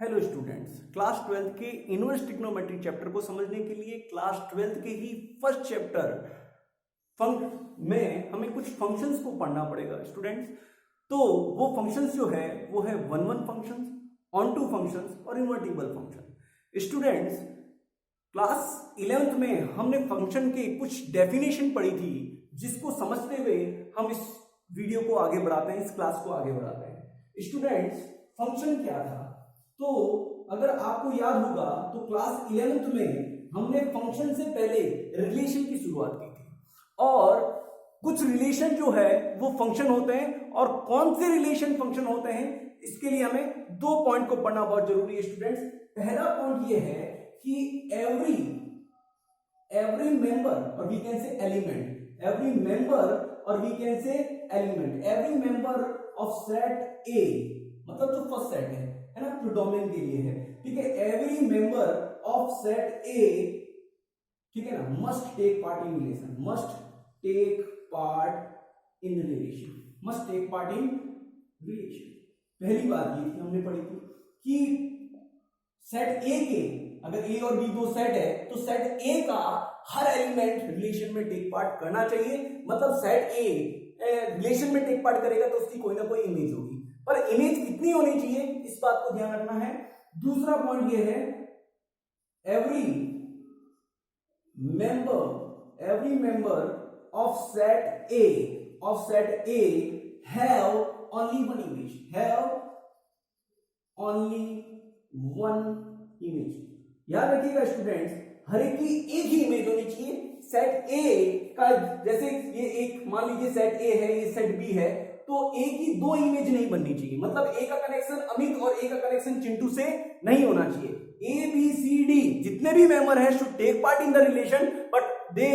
Hello students, class 12th के inverse trigonometry chapter को समझने के लिए क्लास 12th के ही फर्स्ट चैप्टर फंक में हमें कुछ फंक्शंस को पढ़ना पड़ेगा स्टूडेंट्स। तो वो फंक्शंस जो है वो है one one functions, onto functions और invertible function. Students, class 11th में हमने फंक्शन के कुछ डेफिनेशन पढ़ी थी, जिसको समझते हुए हम इस वीडियो को आगे बढ़ाते हैं, इस क्लास को आगे बढ़ाते हैं। स्टूडेंट्स, फंक्शन क्या था? तो अगर आपको याद होगा तो क्लास 11th में हमने फंक्शन से पहले रिलेशन की शुरुआत की थी, और कुछ रिलेशन जो है वो फंक्शन होते हैं, और कौन से रिलेशन फंक्शन होते हैं इसके लिए हमें दो पॉइंट को पढ़ना बहुत जरूरी है स्टूडेंट्स। पहला पॉइंट ये है कि एवरी मेंबर और we can say element, every member और we can say element, every member of set A, मतलब जो फर्स्ट सेट है ना, जो डोमेन के लिए है, ठीक है। Every member of set A, ठीक है ना, must take part in relation, must take part in relation, must take part in relation. पहली बात ये थी, हमने पढ़ी थी कि सेट ए के, अगर ए और बी दो सेट है तो सेट ए का हर एलिमेंट रिलेशन में टेक पार्ट करना चाहिए। मतलब सेट ए रिलेशन में टेक पार्ट करेगा तो उसकी कोई ना कोई इमेज होगी, पर इमेज कितनी होनी चाहिए इस बात को ध्यान रखना है। दूसरा पॉइंट ये है, every member of set A have only one image, याद रखिएगा स्टूडेंट्स, हर एक की एक ही इमेज होनी चाहिए। सेट ए का, जैसे ये एक मान लीजिए सेट ए है, ये सेट बी है, तो ए की दो इमेज नहीं बननी चाहिए। मतलब ए का कनेक्शन अमित और ए का कनेक्शन चिंटू से नहीं होना चाहिए। ए बी सी डी जितने भी मेंबर हैं should take part in the relation, but they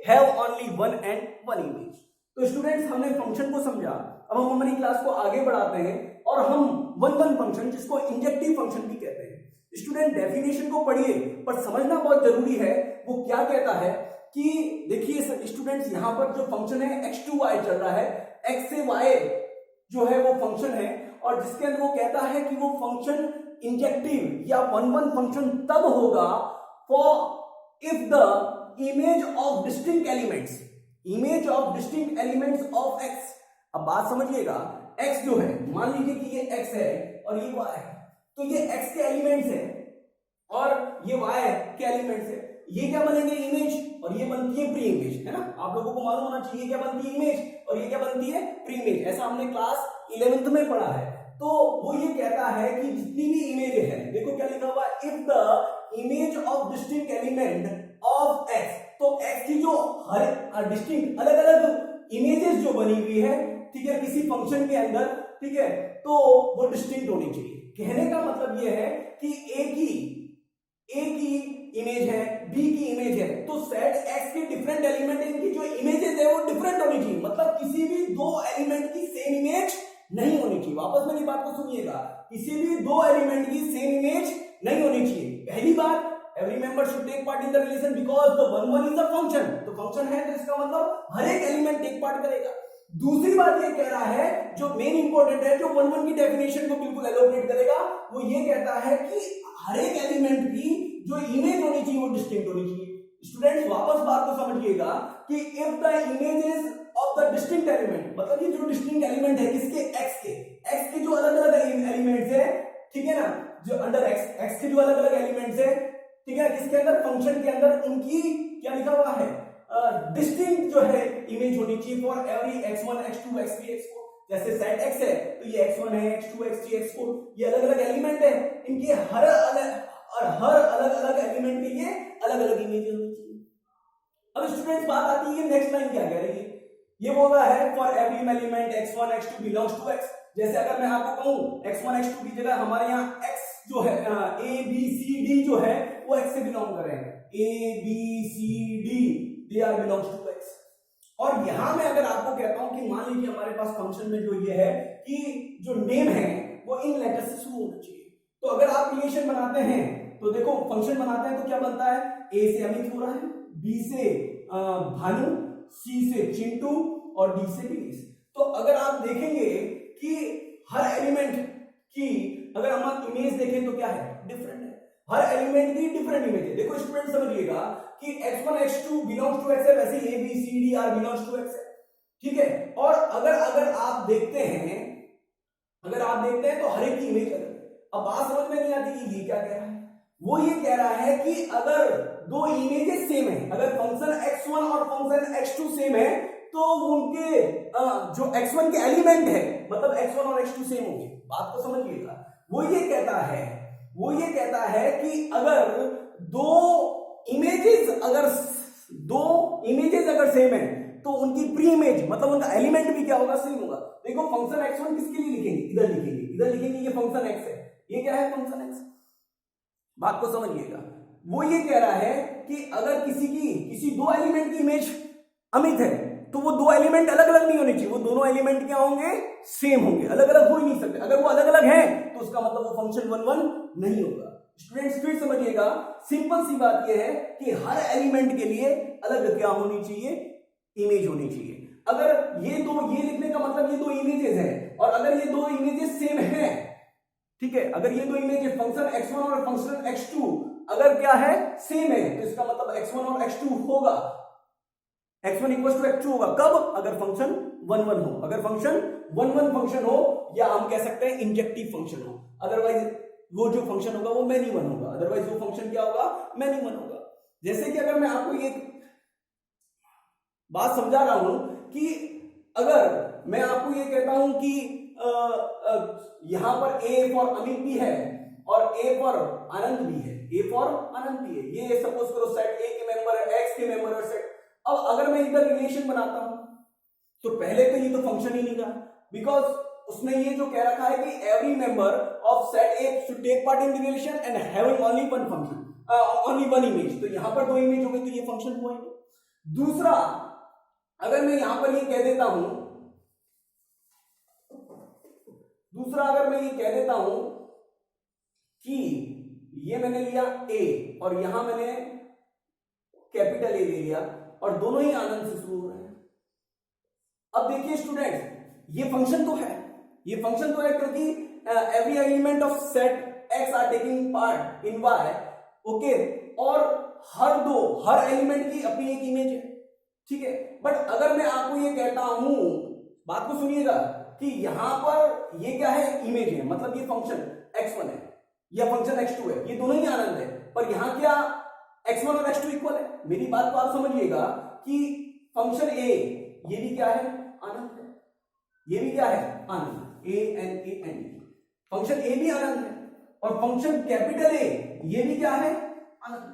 have only one and one image. तो स्टूडेंट्स, हमने फंक्शन को समझा, अब हम हमारी क्लास को आगे बढ़ाते हैं और हम वन वन फंक्शन, जिसको इंजेक्टिव फंक्शन भी कहते हैं। स्टूडेंट, डेफिनेशन को पढ़िए, पर समझना बहुत जरूरी है वो क्या कहता है। कि देखिए स्टूडेंट्स, यहां पर जो फंक्शन है x to y चल रहा है, x से y जो है वो फंक्शन है, और जिसके अंदर वो कहता है कि वो फंक्शन इंजेक्टिव या वन वन फंक्शन तब होगा for if the image of distinct elements of x। अब बात समझिएगा, x जो है, मान लीजिए कि ये x है और ये y है, तो ये x के एलिमेंट्स है और ये y के एलिमेंट्स है। ये क्या बनेंगे? इमेज, और ये बनती है प्री इमेज, है ना। आप लोगों को मालूम होना चाहिए क्या बनती है? इमेज, और ये क्या बनती है? Pre image. ऐसा हमने क्लास 11th में पढ़ा है। तो वो ये कहता है कि जितनी भी इमेज है, देखो क्या लिखा हुआ है, if the image of distinct element of x, तो x की जो हर डिस्टिंक्ट अलग अलग इमेजेस जो बनी हुई है, ठीक है, किसी फंक्शन के अंदर, ठीक है, तो वो डिस्टिंक्ट होनी चाहिए। कहने का मतलब ये है कि ए की इमेज है, बी की इमेज है, तो सेट एक्स के डिफरेंट एलिमेंट, इनकी जो इमेजेस है वो डिफरेंट होनी चाहिए। मतलब किसी भी दो एलिमेंट की सेम इमेज नहीं होनी चाहिए। वापस मेरी बात को सुनिएगा, किसी भी दो एलिमेंट की सेम इमेज नहीं होनी चाहिए। पहली बात, every member should take part in the relation because the one one is a function. तो फंक्शन है तो इसका मतलब हर एक एलिमेंट टेक पार्ट करेगा। दूसरी बात ये कह रहा है, जो मेन इंपॉर्टेंट है, जो वन वन की डेफिनेशन को बिल्कुल एलोबरेट करेगा, वो ये कहता है कि हर एक एलिमेंट की जो इमेज होनी चाहिए वो डिस्टिंक्ट होनी चाहिए। स्टूडेंट्स, वापस बात को समझिएगा कि if the images of the distinct element, मतलब ये जो डिस्टिंक्ट एलिमेंट है किसके? x के जो अलग अलग एलिमेंट्स है, ठीक है ना, जो अंडर x के जो अलग अलग एलिमेंट्स है, ठीक है, किसके अंदर? फंक्शन के अंदर, उनकी क्या लिखा हुआ है? डिस्टिंक्ट जो है इमेज होनी चाहिए for every x1 x2 x3 x4। जैसे सेट x है तो ये x1 है, x2 x3 x4, ये अलग अलग एलिमेंट है, इनके हर अलग अलग एलिमेंट के लिए अलग अलग इमेज होनी चाहिए। अब स्टूडेंट्स, बात आती है नेक्स्ट लाइन क्या कह रही है? ये बोल रहा है for every element x1 x2 belongs to x। जैसे अगर मैं आपको कहूं x1 x2 की जगह हमारे यहाँ x जो है a b c d जो है वो x से बिलोंग कर रहे हैं, a b c d they are belongs to x। और यहां मैं अगर आपको कहता हूं कि मान लीजिए हमारे पास फंक्शन में जो ये है कि जो नेम है वो इन लेटर से शुरू होना चाहिए। तो अगर आप रिलेशन बनाते हैं तो देखो, फंक्शन बनाते हैं तो क्या बनता है? ए से अमित हो रहा है, बी से भानु, सी से चिंटू और डी से दिनेश। तो अगर आप देखेंगे कि हर एलिमेंट की अगर हम इमेज देखें तो क्या है, डिफरेंट है, हर एलिमेंट की डिफरेंट इमेज है। देखो स्टूडेंट समझिएगा कि x1 x2 belongs to x है, वैसे a b c d r belongs to x है, ठीक है। और अगर आप देखते हैं तो हर एक की इमेज अलग है। अब बात समझ में नहीं आती कि ये क्या कह रहा है, वो ये कह रहा है कि अगर दो इमेजेस सेम है, अगर फंक्शन x1 और फंक्शन x2 सेम है तो उनके जो x1 के एलिमेंट है मतलब x1 और x2 सेम होंगे। बात को समझिएगा, वो ये कहता है कि अगर दो इमेजेस अगर सेम है तो उनकी प्री इमेज मतलब उनका एलिमेंट भी क्या होगा, सेम होगा। देखो फंक्शन x1 किसके लिए लिखेंगे, इधर लिखेंगे ये फंक्शन x है, ये क्या है, फंक्शन x। बात को समझिएगा, वो ये कह रहा है कि अगर किसी दो एलिमेंट की इमेज अमित है तो वो दो एलिमेंट अलग अलग नहीं होने चाहिए, वो दोनों एलिमेंट क्या होंगे, सेम होंगे, अलग अलग हो ही नहीं सकते। अगर वो अलग अलग है तो उसका मतलब वो फंक्शन 1 1 नहीं होगा। स्टूडेंट्स फिर समझिएगा, सिंपल सी बात ये है कि हर एलिमेंट के लिए अलग क्या होनी चाहिए, इमेज होनी चाहिए। अगर ये लिखने का मतलब ये दो इमेजेस हैं और अगर ये दो इमेजेस सेम हैं, ठीक है, अगर ये दो इमेजेस फंक्शन x1 और फंक्शन x2 अगर क्या है, सेम है, तो इसका मतलब x1 और x2 होगा, x1 इक्वल टू x2 होगा। कब, अगर फंक्शन 1 1 हो, अगर फंक्शन 1 1 फंक्शन हो, या हम कह सकते हैं इंजेक्टिव फंक्शन हो। अदरवाइज वो जो फंक्शन होगा वो मैनी वन होगा, अदरवाइज वो फंक्शन क्या होगा, मैनी वन होगा। जैसे कि अगर मैं आपको ये बात समझा रहा हूं कि अगर मैं आपको ये कहता हूं कि यहां पर A फॉर अमित भी है और A फॉर आनंद भी है, A फॉर आनंद भी है, ये सपोज करो सेट A के मेंबर है, X के मेंबर है सेट। अब अगर मैं इधर रिलेशन बनाता हूं तो पहले तो ये तो फंक्शन ही नहीं रहा, बिकॉज उसने ये जो कह रखा है कि every member of set A should take part in the relation and having only one function, only one image. तो यहां पर दो इमेज हो गई तो ये फंक्शन हुआ ही। दूसरा, अगर मैं यहां पर ये कह देता हूं कि ये मैंने लिया A और यहां मैंने कैपिटल A ले लिया और दोनों ही आनंद से शुरू हो रहे हैं। अब देखिए स्टूडेंट्स, ये फंक्शन तो है क्योंकि every element of set X are taking part in Y, okay, और हर एलिमेंट की अपनी एक इमेज है, ठीक है। बट अगर मैं आपको ये कहता हूं, बात को सुनिएगा, कि यहां पर ये क्या है, इमेज है, मतलब ये फंक्शन x1 है या फंक्शन x2 है, ये दोनों ही आनंद है, पर यहां क्या x1 और x2 इक्वल है। मेरी बात को आप समझिएगा कि फंक्शन A ये भी क्या है, आनंद है, ये भी क्या है, आनंद, ANAND। फंक्शन A भी आनंद है और फंक्शन कैपिटल A ये भी क्या है, आनंद।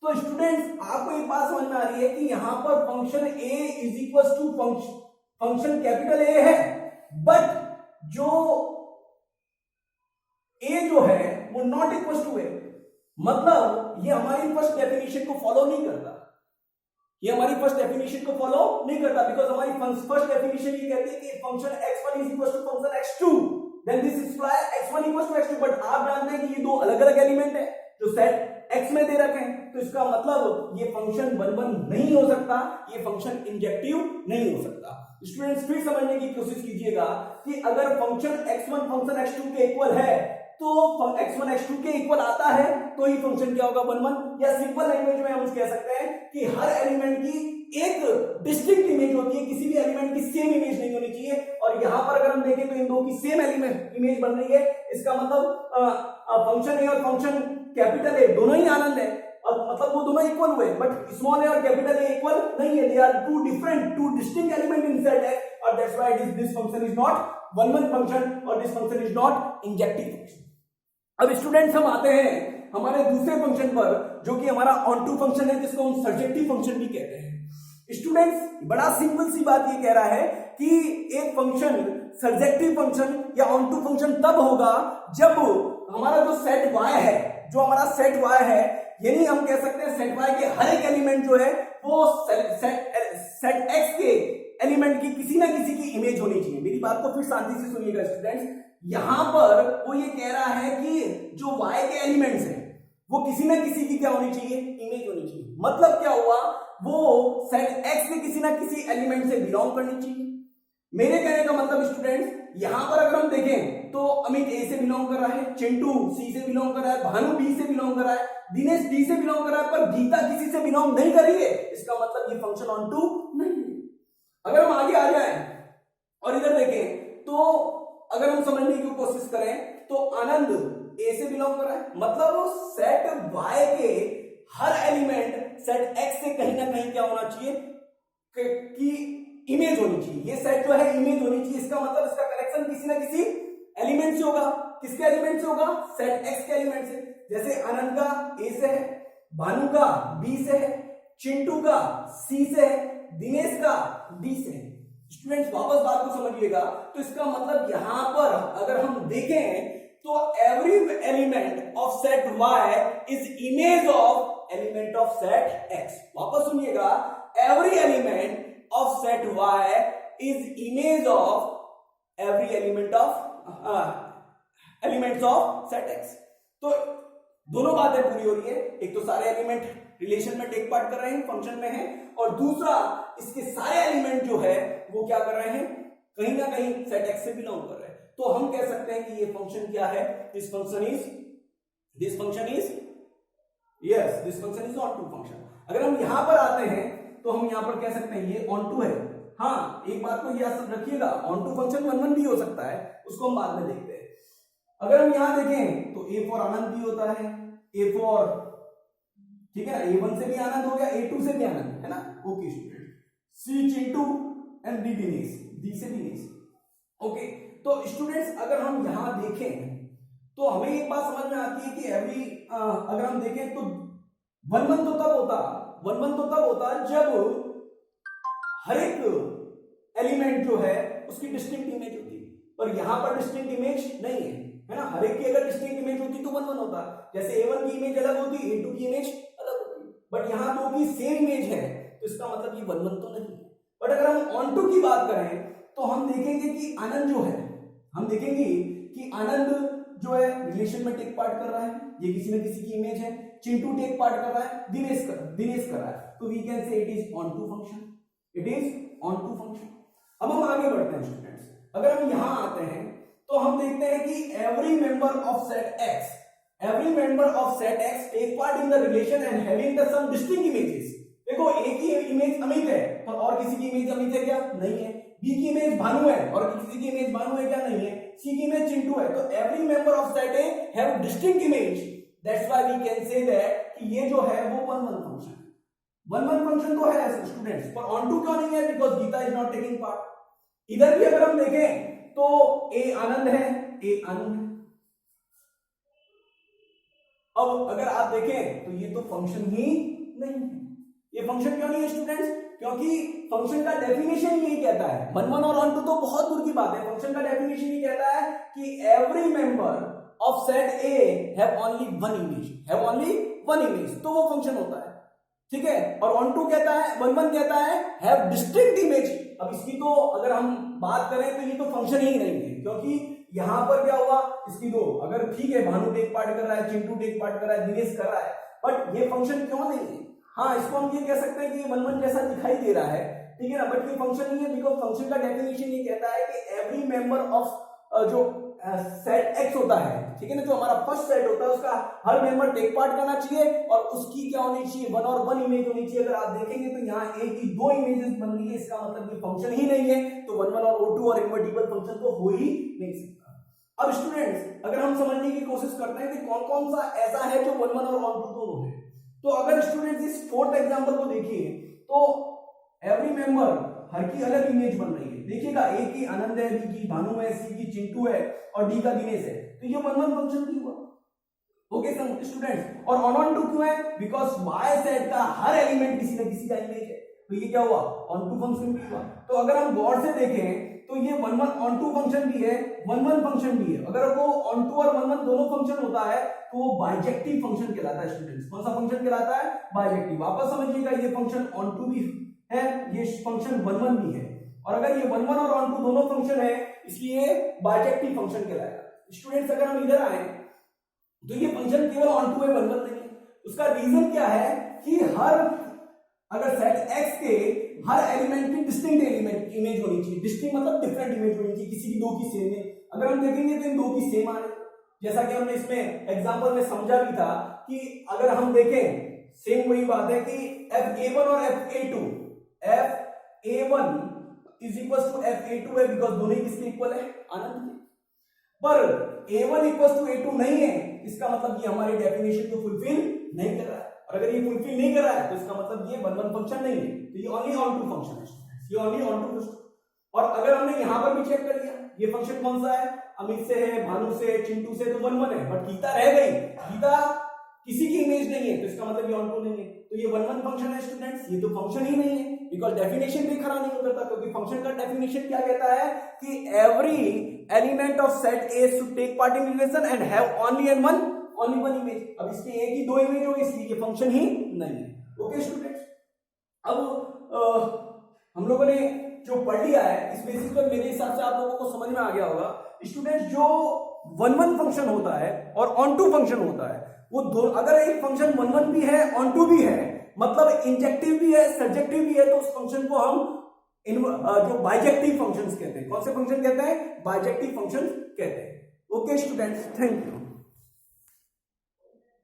तो स्टूडेंट्स आपको एक बात समझ में आ रही है कि यहां पर function A is equal to function capital A है, बट जो A जो है वो नॉट इक्वल टू A, मतलब ये हमारी फर्स्ट डेफिनेशन को फॉलो नहीं करता, बिकॉज हमारी फर्स्ट डेफिनेशन ये कहती है कि function x1 is equal to function x2, then this imply x1 equal to x2। But आप जानते हैं कि ये दो अलग अलग एलिमेंट है जो सेट x में दे रखे हैं, तो इसका मतलब ये फंक्शन 1 1 नहीं हो सकता, ये फंक्शन इंजेक्टिव नहीं हो सकता। स्टूडेंट्स फिर समझने की कोशिश कीजिएगा कि अगर फंक्शन x1 फंक्शन x2 के इक्वल है तो x1 x2 के इक्वल आता है तो ही फंक्शन क्या होगा, 1 1। या सिंपल लैंग्वेज में हम कह सकते हैं कि हर एलिमेंट की एक डिस्टिंक्ट इमेज होती है, किसी भी एलिमेंट की सेम इमेज नहीं होनी चाहिए। और यहां पर अगर हम देखें तो इन दो की सेम एलिमेंट इमेज बन रही है, इसका मतलब फंक्शन A और फंक्शन कैपिटल A दोनों ही आनंद है, और मतलब वो दोनों इक्वल हुए, बट स्मॉल a और कैपिटल A इक्वल नहीं है, they are two distinct element inside X, और that's why this function is not 1 1 function और this function is not injective function. अब स्टूडेंट्स हम आते हैं हमारे दूसरे फंक्शन पर, जो कि हमारा ऑनटू फंक्शन है, जिसको हम सर्जेक्टिव फंक्शन भी कहते हैं। स्टूडेंट्स बड़ा सिंपल सी बात ये कह रहा है कि एक फंक्शन सर्जेक्टिव फंक्शन या ऑनटू फंक्शन तब होगा जब हमारा जो सेट Y है, यानी हम कह सकते हैं सेट Y के हर एक एलिमेंट जो है वो सेट X के एलिमेंट की किसी ना किसी की इमेज होनी चाहिए। मेरी बात को फिर शांति से सुनिएगा स्टूडेंट्स, यहां पर वो ये कह रहा है कि जो Y के एलिमेंट्स हैं वो किसी ना किसी की क्या होनी चाहिए, इमेज होनी चाहिए। मतलब क्या हुआ, वो सेट X के किसी ना किसी एलिमेंट से बिलोंग करनी चाहिए, मेरे कहने का मतलब स्टूडेंट्स, यहां पर अगर हम देखें तो अमित ए से बिलोंग कर रहा है, चिंटू सी से बिलोंग कर रहा है, भानु बी से बिलोंग कर रहा है, दिनेश डी से बिलोंग कर रहा है, पर गीता किसी से बिलोंग नहीं कर रही है। इसका मतलब ये फंक्शन ऑन टू नहीं है। अगर हम आगे आ जाएं और इधर देखें तो अगर हम समझने की कोशिश करें तो आनंद ए से बिलोंग कर रहा है, मतलब वो सेट वाई के हर एलिमेंट सेट एक्स से कहीं ना कहीं क्या होना चाहिए कि इमेज होनी चाहिए। ये सेट जो है इमेज होनी चाहिए। इसका मतलब इसका कनेक्शन किसी ना किसी एलिमेंट से होगा। किसके एलिमेंट से होगा? सेट एक्स के एलिमेंट से। जैसे आनंद का ए से है, भानु का बी से है, चिंटू का सी से है, दिनेश का डी से है। स्टूडेंट्स वापस बात को समझिएगा, तो इसका मतलब यहां पर अगर हम देखें तो every element of set Y is image of element of set X. वापस सुनिएगा, every element of set y is image of every element of elements of set x। तो दोनों बातें पूरी हो रही है, एक तो सारे एलिमेंट रिलेशन में टेक पार्ट कर रहे हैं, फंक्शन में है, और दूसरा इसके सारे एलिमेंट जो है वो क्या कर रहे हैं, कहीं ना कहीं सेट एक्स से बिलोंग कर रहे हैं। तो हम कह सकते हैं कि ये फंक्शन क्या है, this function is onto function. अगर हम यहां पर आते हैं तो हम यहां पर कह सकते हैं ये ऑन टू है। हाँ, एक बात को याद रखिएगा, ऑन टू फंक्शन 1 1 भी हो सकता है, उसको हम बाद में देखते हैं। अगर हम यहां देखें तो ए फॉर आनंद भी होता है, ए फॉर, ठीक है ना, A1 से भी आनंद हो गया, A2 से भी आनंद है ना। Okay student, C Chintu and D Dinesh, D से दिनेश। ओके, तो स्टूडेंट्स अगर हम यहां देखें तो हमें एक बात समझ में आती है कि एवरी अगर हम देखें तो 1 1 तो तब होता जब हर एक एलिमेंट जो है उसकी डिस्टिंक्ट इमेज होती है, पर यहां पर डिस्टिंक्ट इमेज नहीं है ना। हर एक की अगर डिस्टिंक्ट इमेज होती तो 1 1 होता। जैसे A1 की इमेज अलग होती, A2 की इमेज अलग होती, बट यहां दो की सेम इमेज है, तो इसका मतलब ये 1 1 तो नहीं है। बट अगर हम ऑन टू की बात करें तो हम देखेंगे कि आनंद जो है, हम देखेंगे कि आनंद जो है रिलेशन में टेक पार्ट कर रहा है, ये किसी न किसी की इमेज है। चिंटू टेक पार्ट कर रहा है, दिनेश कर रहा है, तो we can say it is onto function, it is onto function. अब हम आगे बढ़ते हैं स्टूडेंट्स, अगर हम यहां आते हैं तो हम देखते हैं कि every member of set X take part in the relation and having the some distinct images. देखो, एक ही इमेज अमित है और किसी की इमेज अमित है क्या? नहीं है। बी की इमेज भानु है और किसी की इमेज भानु है क्या? नहीं है। सी की इमेज चिंटू है। तो every member of set A have distinct image, that's why we can say that कि ये जो है वो 1 1 फंक्शन है। 1 1 फंक्शन तो है स्टूडेंट्स, पर ऑन टू क्यों नहीं है? Because Geeta is not taking part. इधर भी अगर हम देखें तो ए आनंद है, ए आनंद है। अब अगर आप देखें तो ये तो फंक्शन ही नहीं है। ये फंक्शन क्यों नहीं है स्टूडेंट्स? क्योंकि फंक्शन का डेफिनेशन यही कहता है, 1 1 और ऑन टू तो बहुत दूर की बात है, फंक्शन का डेफिनेशन ये कहता है कि every member of set A have only one image, तो वो फंक्शन होता है, ठीक है। और ऑन टू कहता है, 1 1 कहता है हैव डिस्टिंक्ट इमेज। अब इसकी तो अगर हम बात करें तो ये तो फंक्शन ही नहीं है, क्योंकि यहां पर क्या हुआ, इसकी दो, अगर ठीक है भानु टेक पार्ट कर रहा है, चिंटू टेक पार्ट कर रहा है, दिनेश कर रहा है, बट ये फंक्शन क्यों नहीं है? हाँ, इसको हम ये कह सकते हैं कि 1 1 जैसा दिखाई दे रहा है, ठीक है ना, बट ये फंक्शन नहीं है, बिकॉज फंक्शन का डेफिनेशन ये कहता है कि एवरी मेंबर ऑफ जो सेट एक्स होता है, ठीक है ना, जो हमारा फर्स्ट सेट होता है उसका हर मेंबर टेक पार्ट करना चाहिए और उसकी क्या होनी चाहिए? 1 और 1 इमेज होनी चाहिए। अगर आप देखेंगे तो यहाँ ए की 2 इमेजेस बन रही है, इसका मतलब ये फंक्शन ही नहीं है, तो 1 1 और O2 और इनवर्टिबल फंक्शन तो हो ही नहीं सकता। अब स्टूडेंट्स अगर हम समझने की कोशिश करते हैं कि कौन कौन सा ऐसा है जो 1 1 और ऑन टू दोनों है, तो अगर स्टूडेंट्स इस 4th एग्जांपल को देखिए तो एवरी मेंबर हर की अलग इमेज बन रही है। देखिएगा, ए की आनंद है, बी की भानु है, सी की चिंटू है और डी का दिनेश है, तो ये 1 1 फंक्शन क्यों हुआ? ओके स्टूडेंट्स, और ऑन टू क्यों है? बिकॉज वाई सेट का हर एलिमेंट किसी न किसी का इमेज है, तो ये क्या हुआ? ऑन टू फंक्शन भी हुआ। तो अगर हम गौर से देखें तो ये 1 1 ऑन टू फंक्शन भी है, 1 1 फंक्शन भी है। अगर वो ऑन टू और 1 1 दोनों फंक्शन होता है तो वो बाइजेक्टिव फंक्शन कहलाता है स्टूडेंट्स। कौन सा फंक्शन कहलाता है? बाइजेक्टिव। वापस समझिएगा, ये फंक्शन ऑन टू भी है, ये फंक्शन 1 1 भी है, और अगर ये 1 1 और ऑन टू दोनों फंक्शन है इसलिए बाइजेक्टिव फंक्शन कहलाएगा। स्टूडेंट्स अगर हम इधर आए तो ये फंक्शन केवल ऑन टू है, 1 1 नहीं है। उसका रीजन क्या है कि हर अगर सेट एक्स के हर एलिमेंट की डिस्टिंक्ट एलिमेंट इमेज होनी चाहिए। डिस्टिंक्ट मतलब डिफरेंट इमेज होनी चाहिए, किसी की दो की सेम है। अगर हम देखेंगे तो इन दो की सेम आ रही है, जैसा कि हमने इसमें एग्जांपल में समझा भी था कि अगर हम देखें सेम वही बात है कि fa1 और fa2 is equal to fa2 है, बिकॉज दोनों ही किसके इक्वल है, अनंत के। पर a1 इक्वल टू a2 नहीं है, इसका मतलब ये हमारी डेफिनेशन को फुलफिल नहीं कर रहा है। और अगर ये फुलफिल नहीं कर रहा है तो इसका मतलब ये वन वन फंक्शन नहीं है, तो ये ओनली ऑन टू फंक्शन है, ये ओनली ऑन टू फंक्शन। और अगर हमने यहां पर भी चेक कर लिया, ये फंक्शन कौन सा है, अमित से है, भानु से, चिंटू से, तो 1 1 है, बट गीता रह गई, गीता किसी की इमेज नहीं है, तो इसका मतलब ये ऑन टू नहीं है, तो ये 1 1 फंक्शन है स्टूडेंट्स, ये तो फंक्शन ही नहीं है, बिकॉज डेफिनेशन भी खड़ा नहीं होता, क्योंकि फंक्शन का डेफिनेशन क्या कहता है कि every element of set A should take part in relation and have only one image. अब इसके एक ही दो इमेज हो, इसलिए ये फंक्शन ही नहीं है। ओके स्टूडेंट्स, अब हम लोगों ने जो पढ़ लिया है इस बेसिस पर मेरे हिसाब से आप लोगों को समझ में आ गया होगा स्टूडेंट्स, जो 1 1 फंक्शन होता है और ऑन टू फंक्शन होता है, वो दो, अगर एक फंक्शन 1 1 भी है, ऑन टू भी है, मतलब इंजेक्टिव भी है, सब्जेक्टिव भी है, तो उस फंक्शन को हम जो बाइजेक्टिव फंक्शंस कहते हैं। कौन से फंक्शन कहते हैं, बाइजेक्टिव फंक्शन कहते हैं। Okay students, thank you.